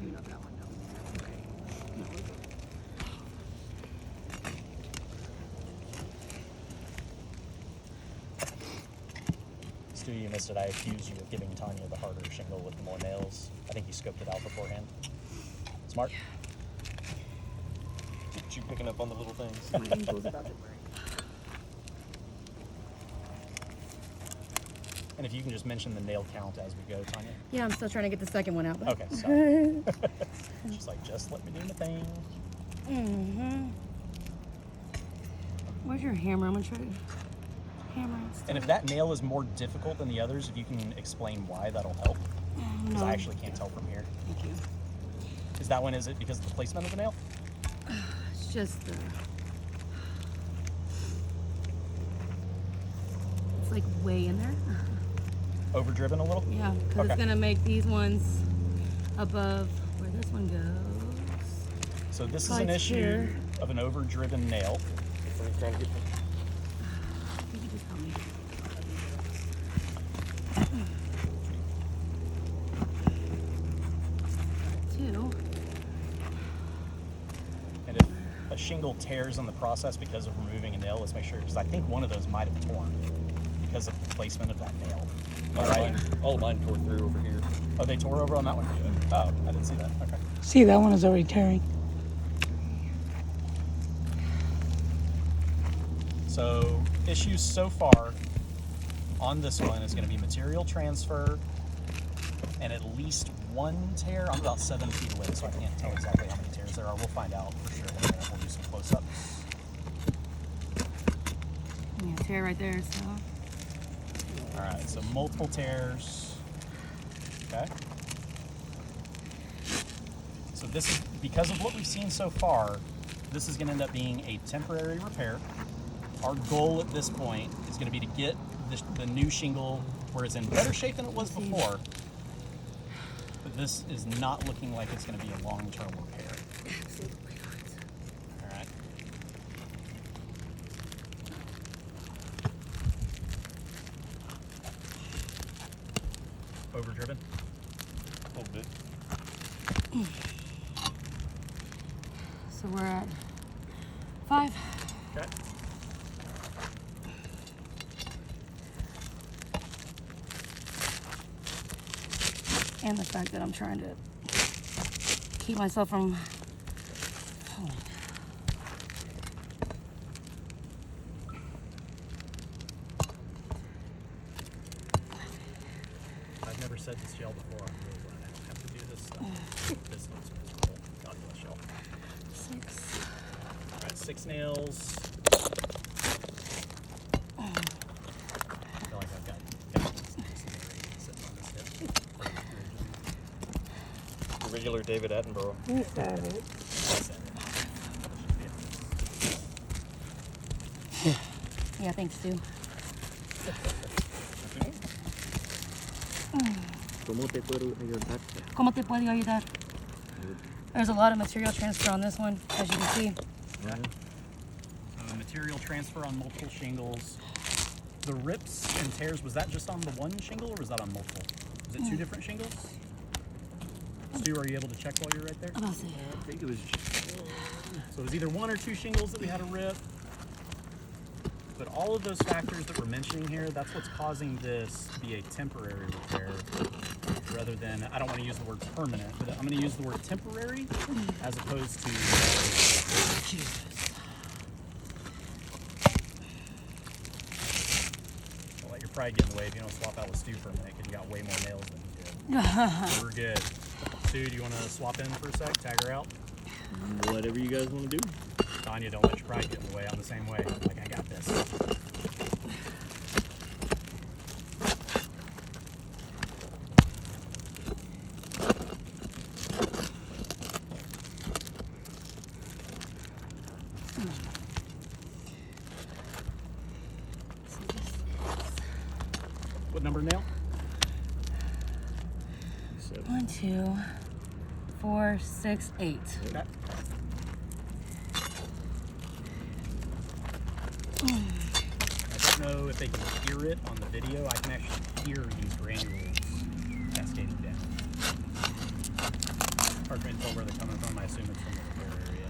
Maybe not that one, no. Okay. No, we're good. Stu, you missed it. I accused you of giving Tanya the harder shingle with more nails. I think you scoped it out beforehand. Smart. Look at you picking up on the little things. My ankle's about to break. And if you can just mention the nail count as we go, Tanya. Yeah, I'm still trying to get the second one out. But... Okay, sorry. She's like, just let me do my thing. Where's your hammer? I'm gonna try to hammer it. And if that nail is more difficult than the others, if you can explain why, that'll help. Because No. I actually can't tell from here. Thank you. Is that one, is it because of the placement of the nail? It's just the... It's like way in there. Overdriven a little? Yeah, because Okay. it's gonna make these ones above where this one goes. So this is Right an issue here. of an overdriven nail. Trying to get You can just help me. Two. And if a shingle tears in the process because of removing a nail, let's make sure, because I think one of those might have torn because of the placement of that nail. all mine tore through over here. Oh, they tore over on that one? Oh, I didn't see that. Okay. See, that one is already tearing. So issues so far on this one is going to be material transfer and at least one tear. I'm about 7 feet away, so I can't tell exactly how many tears there are. We'll find out for sure in a minute. We'll do some close-ups. Yeah, tear right there, so. All right, so multiple tears. Okay. So this is, because of what we've seen so far, this is going to end up being a temporary repair. Our goal at this point is going to be to get the new shingle where it's in better shape than it was before. But this is not looking like it's going to be a long-term repair. Absolutely not. All right. Overdriven? A little bit. So we're at 5. Okay. And the fact that I'm trying to keep myself from falling. I've never said this gel before. I'm really glad I don't have to do this stuff. This looks miserable. God bless y'all. 6. All right, 6 nails. I feel like I've got 50 sitting on this hip. Regular David Attenborough. You said it. Yeah, thanks, Stu. ¿Cómo te puedo ayudar? There's a lot of material transfer on this one, as you can see. Yeah. Material transfer on multiple shingles. The rips and tears, was that just on the one shingle or was that on multiple? Was it 2 different shingles? Stu, are you able to check while you're right there? I'm about to say. I think it was. So it was either 1 or 2 shingles that we had a rip. But all of those factors that we're mentioning here, that's what's causing this to be a temporary repair rather than, I don't want to use the word permanent, but I'm going to use the word temporary as opposed to... I'll let your pride get in the way if you don't swap out with Stu for a minute because you got way more nails than you did. So we're good. Stu, do you want to swap in for a sec? Tag her out? Whatever you guys want to do. Tanya, don't let your pride get in the way. I'm the same way. Like, I got this. What number nail? 1, 2, 4, 6, 8. Okay. I don't know if they can hear it on the video. I can actually hear these granules cascading down. hard for me to tell where they're coming from. I assume it's from the repair area.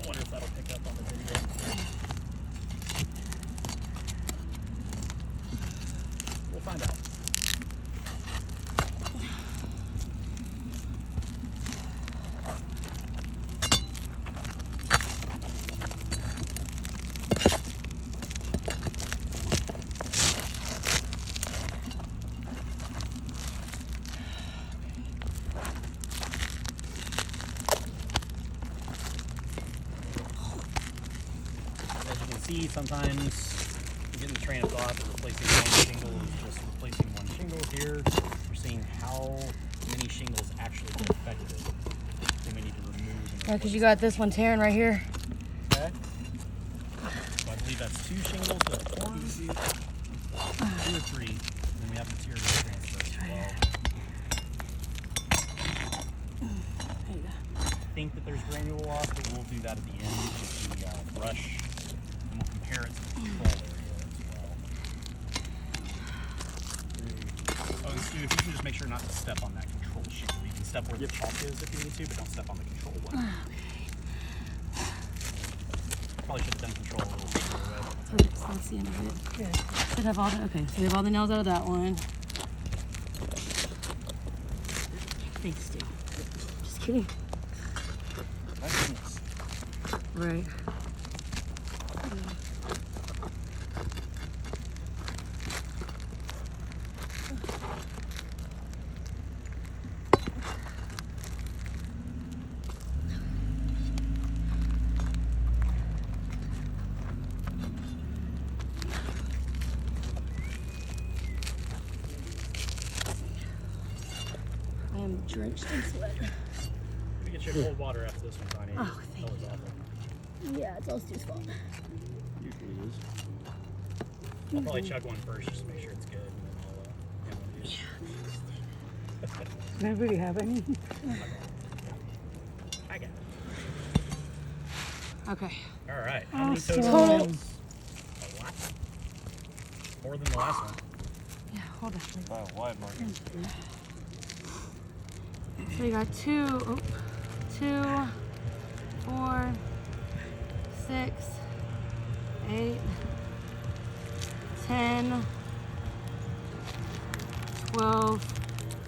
I wonder if that'll pick up on the video. We'll find out. See, sometimes you're getting the train of thought that replacing one shingle is just replacing one shingle. Here, we're seeing how many shingles actually get affected. And we need to remove and Yeah, because you got this one tearing right here. okay. So I believe that's 2 shingles that are torn. 2 or 3. And then we have material transfer as well. There you go. I think that there's granule loss, but we'll do that at the end with the brush. And we'll compare it to the control area as well. Oh, and Stu, if you can just make sure not to step on that control shingle. You can step where the chalk is if you need to, but don't step on the control one. Probably should have done control a little further away. Perfect. So that's the end of it. Yeah. Should have all the, okay, so we have all the nails out of that one. Thanks, Stu. Just kidding. My goodness. Right. I am drenched in sweat. We get you cold water after this one, Tiny. Oh, That thank was awful. Yeah, it's all Stu's fault. Usually is. I'll probably chug one first just to make sure it's good, and then I'll use it. Does anybody have any? I got it. Okay. All right. How many Awesome. total Total. nails? A lot. More than the last one. Yeah, hold on. Wow, wide margin. So we got 2, 4, 6, 8, 10, 12,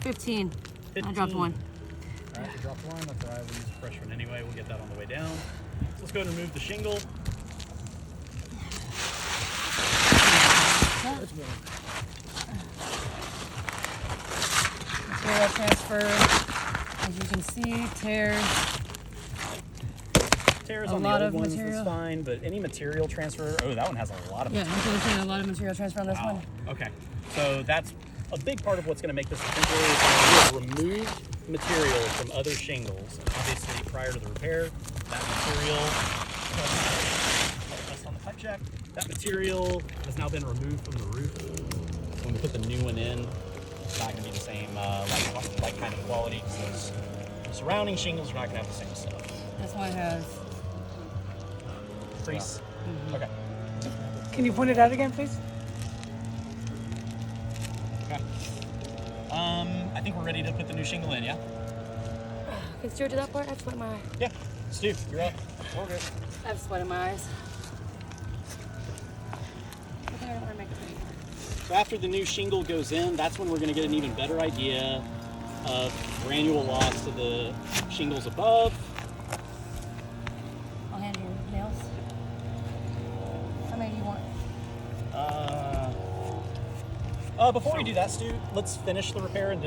15. I dropped 1. All right, we dropped 1. That's all right. We'll use a fresh one anyway. We'll get that on the way down. So let's go ahead and remove the shingle. Material transfer. As you can see, tears. Tears A on the lot old of ones material. is fine, but any material transfer. Oh, that one has a lot of Yeah, material. I'm seeing a lot of material transfer on this Wow. one. Okay. So that's a big part of what's going to make this temporary. We have removed material from other shingles. Obviously, prior to the repair, that material rest on the pipe jack. That material has now been removed from the roof. So when we put the new one in, it's not going to be the same like kind of quality because the surrounding shingles are not going to have the same stuff. This one has. Crease. Okay. Can you point it out again, please? Okay. I think we're ready to put the new shingle in, yeah? Can Stuart do that part? I have sweat in my eye. Yeah. Stu, you're up. We're good. I have sweat in my eyes. I think I don't want to make it pretty. So after the new shingle goes in, that's when we're going to get an even better idea of granule loss to the shingles above. I'll hand you nails. How many do you want? Before we do that, Stu, let's finish the repair and